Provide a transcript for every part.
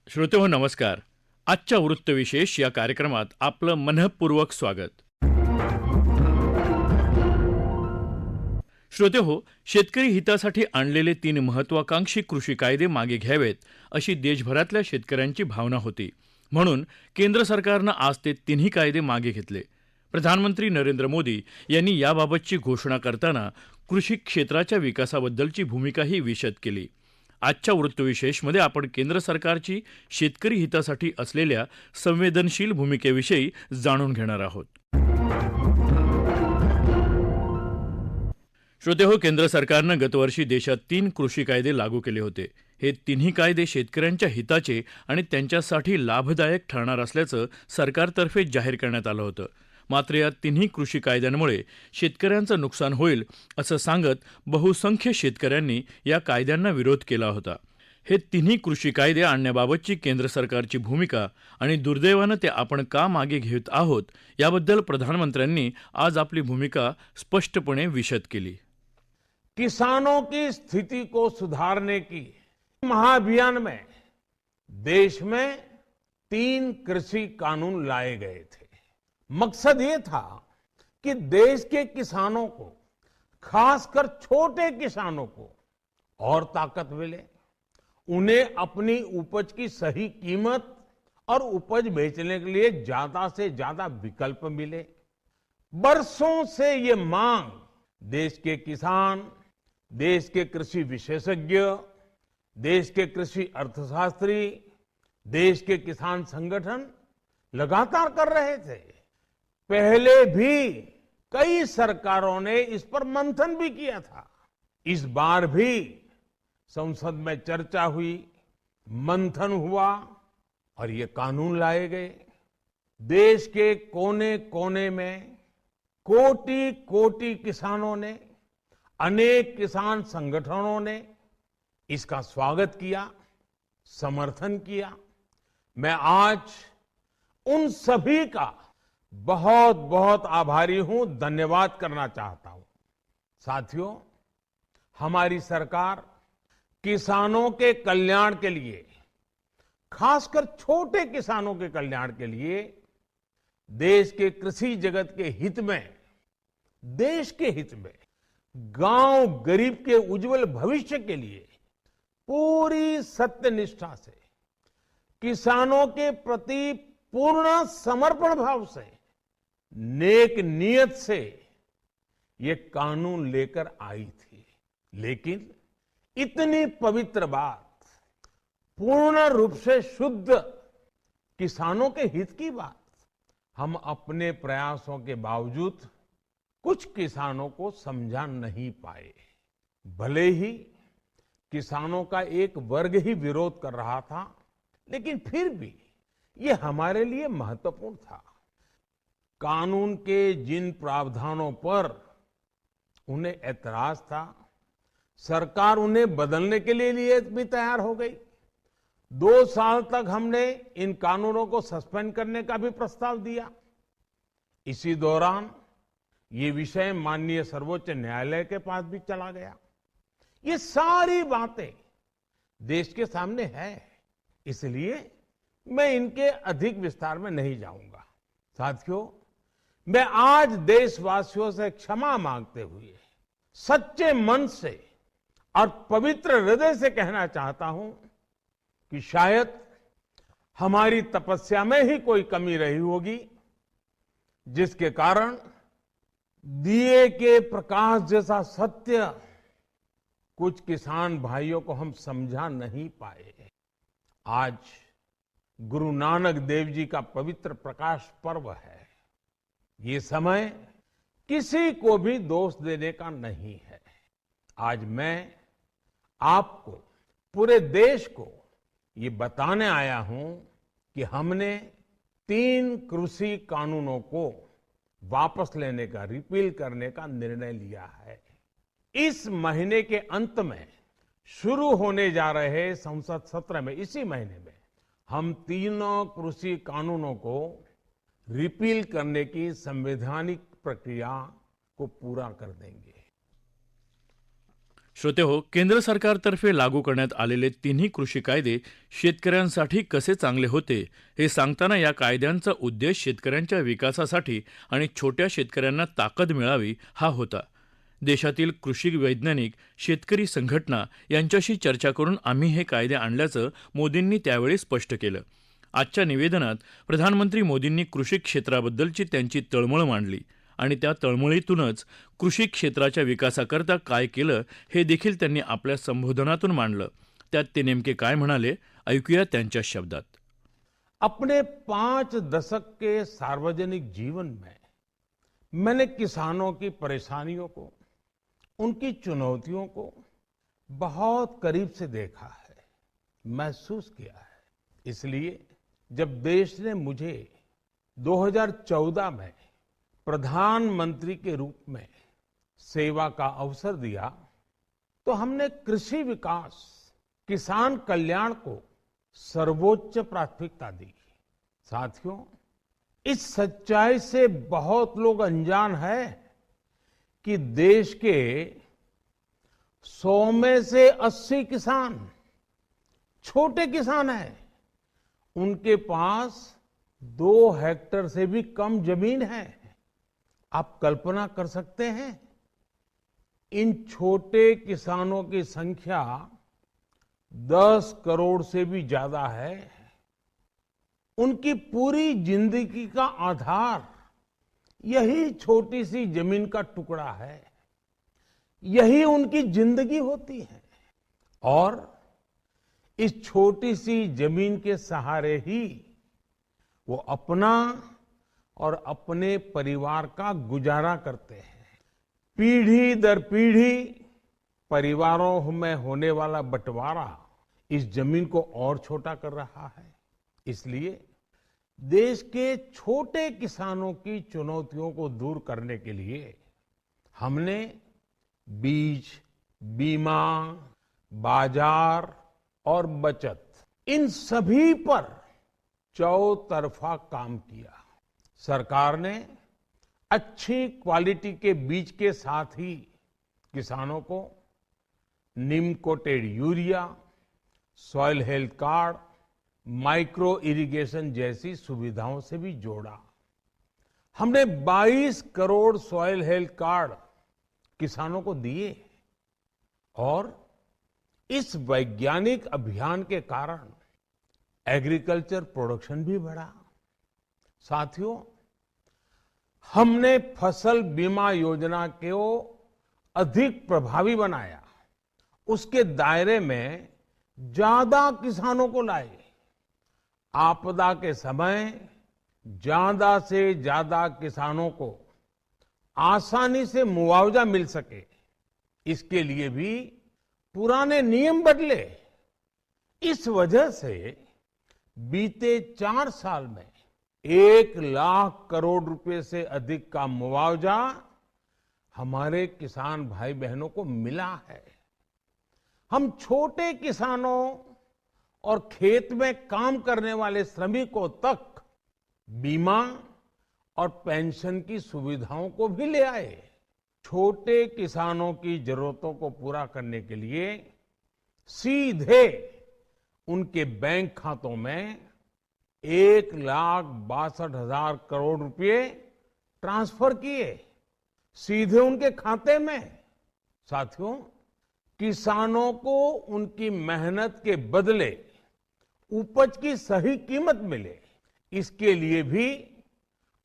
श्रोते हो नमस्कार. आजच्या वृत्तविशेष या कार्यक्रमात आपलं मनःपूर्वक स्वागत. श्रोते हो, शेतकरी हितासाठी आणलेले 3 महत्वाकांक्षी कृषी कायदे मागे घ्यावेत अशी देशभरातल्या शेतकऱ्यांची भावना होती. म्हणून केंद्र सरकारनं आज ते तिन्ही कायदे मागे घेतले. प्रधानमंत्री नरेंद्र मोदी यांनी याबाबतची घोषणा करताना कृषी क्षेत्राच्या विकासाबद्दलची भूमिकाही विशद केली. आजच्या वृत्तविशेषमध्ये आपण केंद्र सरकारची शेतकरी हितासाठी असलेल्या संवेदनशील भूमिकेविषयी जाणून घेणार आहोत. श्रोते हो, केंद्र सरकारनं गतवर्षी देशात 3 कृषी कायदे लागू केले होते. हे तिन्ही कायदे शेतकऱ्यांच्या हिताचे आणि त्यांच्यासाठी लाभदायक ठरणार असल्याचं सरकारतर्फे जाहीर करण्यात आलं होतं. मात्र या तिन्ही कृषी कायद्यांमुळे शेतकऱ्यांचं नुकसान होईल असं सांगत बहुसंख्य शेतकऱ्यांनी या कायद्यांना विरोध केला होता. हे तिन्ही कृषी कायदे आणण्याबाबतची केंद्र सरकारची भूमिका आणि दुर्दैवानं ते आपण का मागे घेत आहोत याबद्दल प्रधानमंत्र्यांनी आज आपली भूमिका स्पष्टपणे विशद केली. किसानों की स्थिति को सुधारने की महाअभियान में देश में 3 कृषि कानून लाए गए थे. मकसद ये था कि देश के किसानों को, खासकर छोटे किसानों को और ताकत मिले, उन्हें अपनी उपज की सही कीमत और उपज बेचने के लिए ज्यादा से ज्यादा विकल्प मिले. बरसों से ये मांग देश के किसान, देश के कृषि विशेषज्ञ, देश के कृषि अर्थशास्त्री, देश के किसान संगठन लगातार कर रहे थे. पहले भी कई सरकारों ने इस पर मंथन भी किया था. इस बार भी संसद में चर्चा हुई, मंथन हुआ और ये कानून लाए गए. देश के कोने कोने में कोटि कोटि किसानों ने, अनेक किसान संगठनों ने इसका स्वागत किया, समर्थन किया. मैं आज उन सभी का बहुत बहुत आभारी हूं, धन्यवाद करना चाहता हूं. साथियों, हमारी सरकार किसानों के कल्याण के लिए, खासकर छोटे किसानों के कल्याण के लिए, देश के कृषि जगत के हित में, देश के हित में, गांव गरीब के उज्जवल भविष्य के लिए पूरी सत्यनिष्ठा से, किसानों के प्रति पूर्ण समर्पण भाव से, नेक नियत से ये कानून लेकर आई थी. लेकिन इतनी पवित्र बात, पूर्ण रूप से शुद्ध किसानों के हित की बात, हम अपने प्रयासों के बावजूद कुछ किसानों को समझा नहीं पाए. भले ही किसानों का एक वर्ग ही विरोध कर रहा था, लेकिन फिर भी ये हमारे लिए महत्वपूर्ण था. कानून के जिन प्रावधानों पर उन्हें ऐतराज था, सरकार उन्हें बदलने के लिए भी तैयार हो गई. 2 साल तक हमने इन कानूनों को सस्पेंड करने का भी प्रस्ताव दिया. इसी दौरान ये विषय माननीय सर्वोच्च न्यायालय के पास भी चला गया. ये सारी बातें देश के सामने है, इसलिए मैं इनके अधिक विस्तार में नहीं जाऊंगा. साथियों, मैं आज देशवासियों से क्षमा मांगते हुए सच्चे मन से और पवित्र हृदय से कहना चाहता हूं कि शायद हमारी तपस्या में ही कोई कमी रही होगी, जिसके कारण दिए के प्रकाश जैसा सत्य कुछ किसान भाइयों को हम समझा नहीं पाए. आज गुरु नानक देव जी का पवित्र प्रकाश पर्व है. ये समय किसी को भी दोष देने का नहीं है. आज मैं आपको, पूरे देश को ये बताने आया हूं कि हमने 3 कृषि कानूनों को वापस लेने का, रिपील करने का निर्णय लिया है. इस महीने के अंत में शुरू होने जा रहे संसद सत्र में, इसी महीने में, हम तीनों कृषि कानूनों को रिपील करने की संवैधानिक प्रक्रिया को पूरा कर देंगे. श्रोते हो, केंद्र सरकारतर्फे लागू करण्यात आलेले तिन्ही कृषी कायदे शेतकऱ्यांसाठी कसे चांगले होते हे सांगताना या कायद्यांचा उद्देश शेतकऱ्यांच्या विकासासाठी आणि छोट्या शेतकऱ्यांना ताकद मिळावी हा होता. देशातील कृषी वैज्ञानिक, शेतकरी संघटना यांच्याशी चर्चा करून आम्ही हे कायदे आणल्याचं मोदींनी त्यावेळी स्पष्ट केलं. आजच्या निवेदनात प्रधानमंत्री मोदींनी कृषी क्षेत्राबद्दलची त्यांची तळमळ मांडली आणि त्या तळमळीतूनच कृषी क्षेत्राच्या विकासाकरता काय केलं हे देखील त्यांनी आपल्या संबोधनातून मांडलं. त्यात ते नेमके काय म्हणाले, ऐकूया त्यांच्या शब्दात. अपने 5 दशक के सार्वजनिक जीवन में मैंने किसानों की परेशानियों को, उनकी चुनौतियों को बहुत करीब से देखा है, महसूस किया है. इसलिए जब देश ने मुझे 2014 में प्रधानमंत्री के रूप में सेवा का अवसर दिया तो हमने कृषि विकास, किसान कल्याण को सर्वोच्च प्राथमिकता दी. साथियों, इस सच्चाई से बहुत लोग अनजान है कि देश के 100 में से 80 किसान छोटे किसान हैं. उनके पास 2 हेक्टेयर से भी कम जमीन है. आप कल्पना कर सकते हैं, इन छोटे किसानों की संख्या 10 करोड़ से भी ज्यादा है. उनकी पूरी जिंदगी का आधार यही छोटी सी जमीन का टुकड़ा है. यही उनकी जिंदगी होती है और इस छोटी सी जमीन के सहारे ही वो अपना और अपने परिवार का गुजारा करते हैं. पीढ़ी दर पीढ़ी परिवारों में होने वाला बंटवारा इस जमीन को और छोटा कर रहा है. इसलिए देश के छोटे किसानों की चुनौतियों को दूर करने के लिए हमने बीज, बीमा, बाजार और बचत, इन सभी पर चौतरफा काम किया. सरकार ने अच्छी क्वालिटी के बीज के साथ ही किसानों को neem coated urea, soil health card, micro irrigation जैसी सुविधाओं से भी जोड़ा. हमने 22 करोड़ सॉइल हेल्थ कार्ड किसानों को दिए और इस वैज्ञानिक अभियान के कारण एग्रीकल्चर प्रोडक्शन भी बढ़ा. साथियों, हमने फसल बीमा योजना को अधिक प्रभावी बनाया. उसके दायरे में ज्यादा किसानों को लाए. आपदा के समय ज्यादा से ज्यादा किसानों को आसानी से मुआवजा मिल सके, इसके लिए भी पुराने नियम बदले. इस वजह से बीते 4 साल में 1 लाख करोड़ रुपए से अधिक का मुआवजा हमारे किसान भाई बहनों को मिला है. हम छोटे किसानों और खेत में काम करने वाले श्रमिकों तक बीमा और पेंशन की सुविधाओं को भी ले आए. छोटे किसानों की जरूरतों को पूरा करने के लिए सीधे उनके बैंक खातों में 1,62,000 करोड़ रुपए ट्रांसफर किए, सीधे उनके खाते में. साथियों, किसानों को उनकी मेहनत के बदले उपज की सही कीमत मिले, इसके लिए भी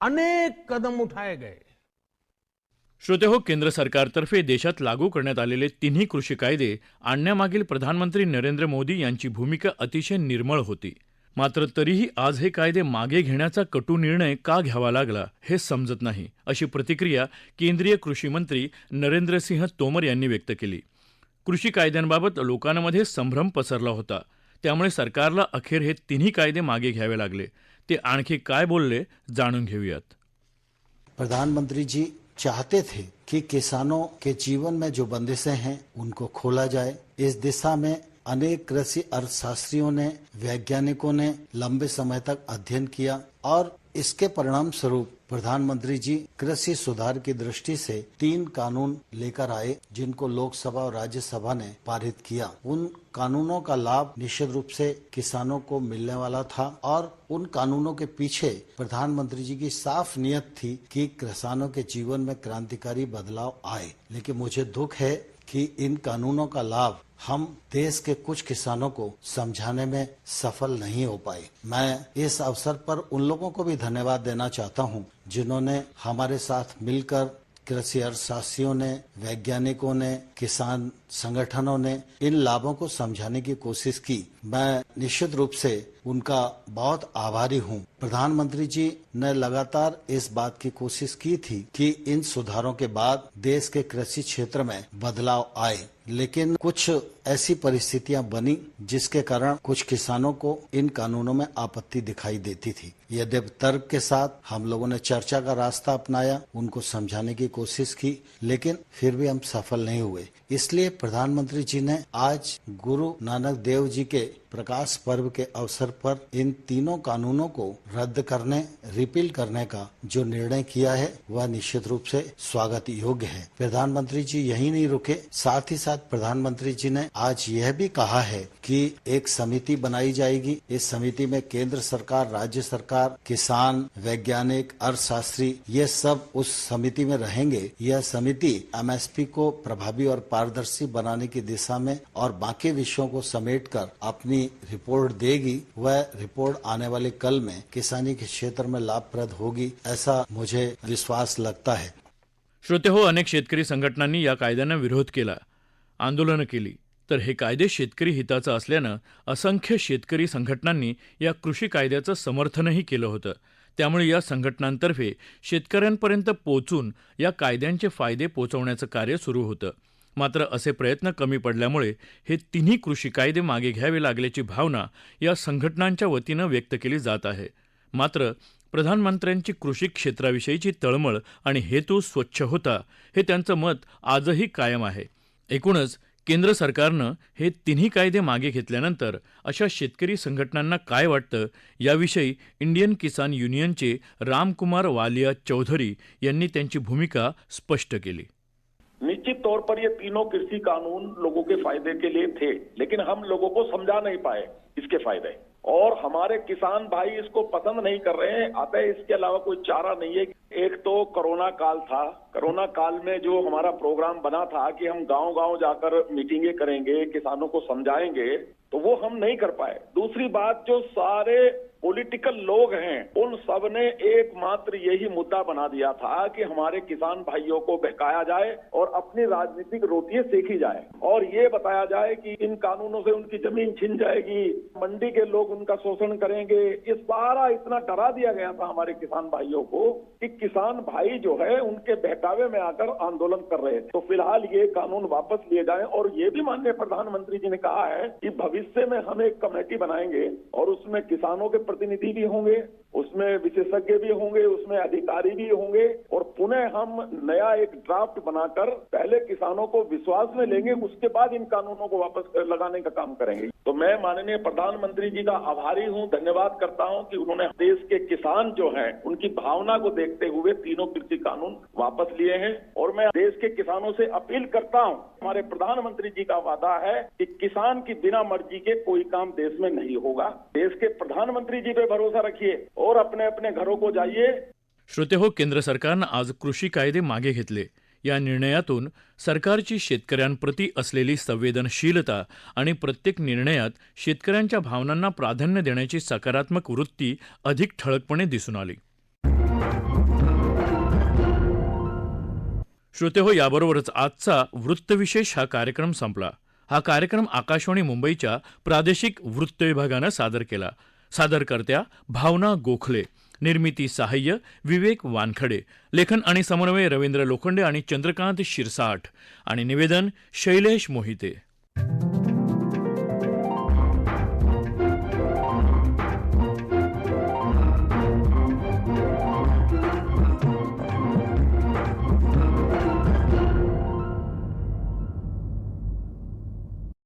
अनेक कदम उठाए गए. श्रोते हो, केंद्र सरकारतर्फे देशात लागू करण्यात आलेले तिन्ही कृषी कायदे आणण्यामागील प्रधानमंत्री नरेंद्र मोदी यांची भूमिका अतिशय निर्मळ होती. मात्र तरीही आज हे कायदे मागे घेण्याचा कटू निर्णय का घ्यावा लागला हे समजत नाही, अशी प्रतिक्रिया केंद्रीय कृषी मंत्री नरेंद्रसिंह तोमर यांनी व्यक्त केली. कृषी कायद्यांबाबत लोकांमध्ये संभ्रम पसरला होता. त्यामुळे सरकारला अखेर हे तिन्ही कायदे मागे घ्यावे लागले. ते आणखी काय बोलले, जाणून घेऊयात. प्रधानमंत्री जी चाहते थे कि किसानों के जीवन में जो बंदिशें हैं उनको खोला जाए. इस दिशा में अनेक कृषि अर्थशास्त्रियों ने, वैज्ञानिकों ने लंबे समय तक अध्ययन किया और इसके परिणाम स्वरूप प्रधानमंत्री जी कृषि सुधार की दृष्टि से 3 कानून लेकर आए, जिनको लोकसभा और राज्यसभा ने पारित किया। उन कानूनों का लाभ निश्चित रूप से किसानों को मिलने वाला था और उन कानूनों के पीछे प्रधानमंत्री जी की साफ नियत थी कि किसानों के जीवन में क्रांतिकारी बदलाव आए। लेकिन मुझे दुख है कि इन कानूनों का लाभ हम देश के कुछ किसानों को समझाने में सफल नहीं हो पाए। मैं इस अवसर पर उन लोगों को भी धन्यवाद देना चाहता हूं जिन्होंने हमारे साथ मिलकर, कृषि अर्थशास्त्रियों ने, वैज्ञानिकों ने, किसान संगठनों ने इन लाभों को समझाने की कोशिश की। मैं निश्चित रूप से उनका बहुत आभारी हूं। प्रधानमंत्री जी ने लगातार इस बात की कोशिश की थी कि इन सुधारों के बाद देश के कृषि क्षेत्र में बदलाव आए, लेकिन कुछ ऐसी परिस्थितियां बनी जिसके कारण कुछ किसानों को इन कानूनों में आपत्ति दिखाई देती थी। यद्यपि तर्क के साथ हम लोगों ने चर्चा का रास्ता अपनाया, उनको समझाने की कोशिश की, लेकिन फिर भी हम सफल नहीं हुए। इसलिए प्रधानमंत्री जी ने आज गुरु नानक देव जी के प्रकाश पर्व के अवसर पर इन तीनों कानूनों को रद्द करने, रिपील करने का जो निर्णय किया है वह निश्चित रूप से स्वागत योग्य है। प्रधानमंत्री जी यही नहीं रुके, साथ ही साथ प्रधानमंत्री जी ने आज यह भी कहा है कि एक समिति बनाई जाएगी। इस समिति में केंद्र सरकार, राज्य सरकार, किसान, वैज्ञानिक, अर्थशास्त्री, ये सब उस समिति में रहेंगे। यह समिति एमएसपी को प्रभावी और पारदर्शी बनाने की दिशा में और बाकी विषयों को समेटकर अपनी रिपोर्ट देगी। वह रिपोर्ट आने वाले कल में किसानी के क्षेत्र में लाभप्रद होगी, ऐसा मुझे विश्वास लगता है। श्रोतेहो, अनेक शेतकरी संघटनांनी या कायद्यांना विरोध केला, आंदोलनं केली, तर हे कायदे शेतकरी हिताचं असल्यानं असंख्य शेतकरी संघटनांनी या कृषी कायद्याचं समर्थनही केलं होतं। त्यामुळे या संघटनांतर्फे शेतकऱ्यांपर्यंत पोहोचून या कायद्यांचे फायदे पोहोचवण्याचं कार्य सुरू होतं। मात्र असे प्रयत्न कमी पडल्यामुळे हे तिन्ही कृषी कायदे मागे घ्यावे लागल्याची भावना या संघटनांच्या वतीनं व्यक्त केली जात आहे। मात्र प्रधानमंत्र्यांची कृषी क्षेत्राविषयीची तळमळ आणि हेतू स्वच्छ होता, हे त्यांचं मत आजही कायम आहे। एकूणच केंद्र सरकारनं हे तिन्ही कायदे मागे घेतल्यानंतर अशा शेतकरी संघटनांना काय वाटतं, याविषयी इंडियन किसान युनियनचे रामकुमार वालिया चौधरी यांनी त्यांची भूमिका स्पष्ट केली। निश्चित तौर पर ये तीनों कृषि कानून लोगों के फायदे के लिए थे, लेकिन हम लोगों को समझा नहीं पाए इसके फायदे, और हमारे किसान भाई इसको पसंद नहीं कर रहे हैं। अतः इसके अलावा कोई चारा नहीं है। एक तो कोरोना काल था, कोरोना काल में जो हमारा प्रोग्राम बना था कि हम गांव-गांव जाकर मीटिंगें करेंगे, किसानों को समझाएंगे, तो वो हम नहीं कर पाए। दूसरी बात, जो सारे पॉलिटिकल लोग हैं उन सब ने एकमात्र यही मुद्दा बना दिया था कि हमारे किसान भाइयों को बहकाया जाए और अपनी राजनीतिक रोटियां सेकी जाए, और ये बताया जाए कि इन कानूनों से उनकी जमीन छिन जाएगी, मंडी के लोग उनका शोषण करेंगे। ये सारा इतना डरा दिया गया था हमारे किसान भाइयों को कि किसान भाई जो है उनके बहकावे में आकर आंदोलन कर रहे थे। तो फिलहाल ये कानून वापस लिए जाए, और ये भी माननीय प्रधानमंत्री जी ने कहा है कि भविष्य में हम एक कमेटी बनाएंगे और उसमें किसानों के प्रतिनिधि भी होंगे, उसमें विशेषज्ञ भी होंगे, उसमें अधिकारी भी होंगे, और पुनः हम नया एक ड्राफ्ट बनाकर पहले किसानों को विश्वास में लेंगे, उसके बाद इन कानूनों को वापस लगाने का काम करेंगे। तो मैं माननीय प्रधानमंत्री जी का आभारी हूं, धन्यवाद करता हूं कि उन्होंने देश के किसान जो हैं उनकी भावना को देखते हुए तीनों कृषि कानून वापस लिए हैं। और मैं देश के किसानों से अपील करता हूं, हमारे प्रधानमंत्री जी का वादा है कि किसान की बिना मर्जी के कोई काम देश में नहीं होगा। देश के प्रधानमंत्री जी पे भरोसा रखिए और अपने अपने घरों को जाइए। श्रोतेहो, केंद्र सरकारनं आज कृषी कायदे मागे घेतले। या निर्णयातून सरकारची शेतकऱ्यांप्रती असलेली संवेदनशीलता आणि प्रत्येक निर्णयात शेतकऱ्यांच्या भावनांना प्राधान्य देण्याची सकारात्मक वृत्ती अधिक ठळकपणे दिसून आली। श्रोतेहो, याबरोबरच आजचा वृत्तविशेष हा कार्यक्रम संपला। हा कार्यक्रम आकाशवाणी मुंबईच्या प्रादेशिक वृत्त विभागानं सादर केला। सादरकर्त्या भावना गोखले, निर्मिती सहाय्य विवेक वानखडे, लेखन आणि समन्वय रवींद्र लोखंडे आणि चंद्रकांत शिरसाठ, आणि निवेदन शैलेश मोहिते।